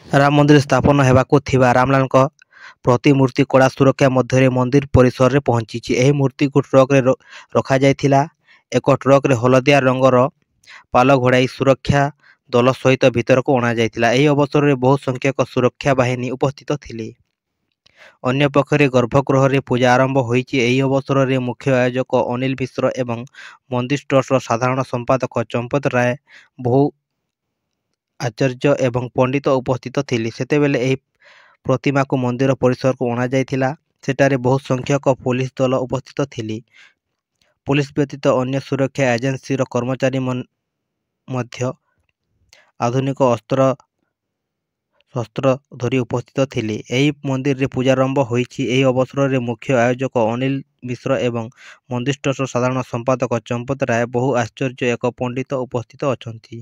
ରାମ ମନ୍ଦିର ସ୍ଥାପନ ହେବାକୁ ଥିବା ରାମଲାଲଙ୍କ ପ୍ରତିମୂର୍ତ୍ତି କଡ଼ା ସୁରକ୍ଷା ମଧ୍ୟରେ ମନ୍ଦିର ପରିସରରେ ପହଞ୍ଚିଛି। ଏହି ମୂର୍ତ୍ତିକୁ ଟ୍ରକରେ ରଖାଯାଇଥିଲା। ଏକ ଟ୍ରକରେ ହଳଦିଆ ରଙ୍ଗର ପାଲ ଘୋଡ଼ାଇ ସୁରକ୍ଷା ଦଳ ସହିତ ଭିତରକୁ ଅଣାଯାଇଥିଲା। ଏହି ଅବସରରେ ବହୁ ସଂଖ୍ୟକ ସୁରକ୍ଷା ବାହିନୀ ଉପସ୍ଥିତ ଥିଲେ। ଅନ୍ୟପକ୍ଷରେ ଗର୍ଭଗୃହରେ ପୂଜା ଆରମ୍ଭ ହୋଇଛି। ଏହି ଅବସରରେ ମୁଖ୍ୟ ଆୟୋଜକ ଅନିଲ ମିଶ୍ର ଏବଂ ମନ୍ଦିର ଟ୍ରଷ୍ଟର ସାଧାରଣ ସମ୍ପାଦକ ଚମ୍ପତ ରାୟ, ବହୁ ଆଚାର୍ଯ୍ୟ ଏବଂ ପଣ୍ଡିତ ଉପସ୍ଥିତ ଥିଲେ। ସେତେବେଳେ ଏହି ପ୍ରତିମାକୁ ମନ୍ଦିର ପରିସରକୁ ଅଣାଯାଇଥିଲା। ସେଠାରେ ବହୁ ସଂଖ୍ୟକ ପୋଲିସ ଦଳ ଉପସ୍ଥିତ ଥିଲେ। ପୋଲିସ ବ୍ୟତୀତ ଅନ୍ୟ ସୁରକ୍ଷା ଏଜେନ୍ସିର କର୍ମଚାରୀ ମଧ୍ୟ ଆଧୁନିକ ଶସ୍ତ୍ର ଧରି ଉପସ୍ଥିତ ଥିଲେ। ଏହି ମନ୍ଦିରରେ ପୂଜାରମ୍ଭ ହୋଇଛି। ଏହି ଅବସରରେ ମୁଖ୍ୟ ଆୟୋଜକ ଅନିଲ ମିଶ୍ର ଏବଂ ମନ୍ଦିର ଟ୍ରଷ୍ଟର ସାଧାରଣ ସମ୍ପାଦକ ଚମ୍ପତ ରାୟ, ବହୁ ଆଚାର୍ଯ୍ୟ ଏକ ପଣ୍ଡିତ ଉପସ୍ଥିତ ଅଛନ୍ତି।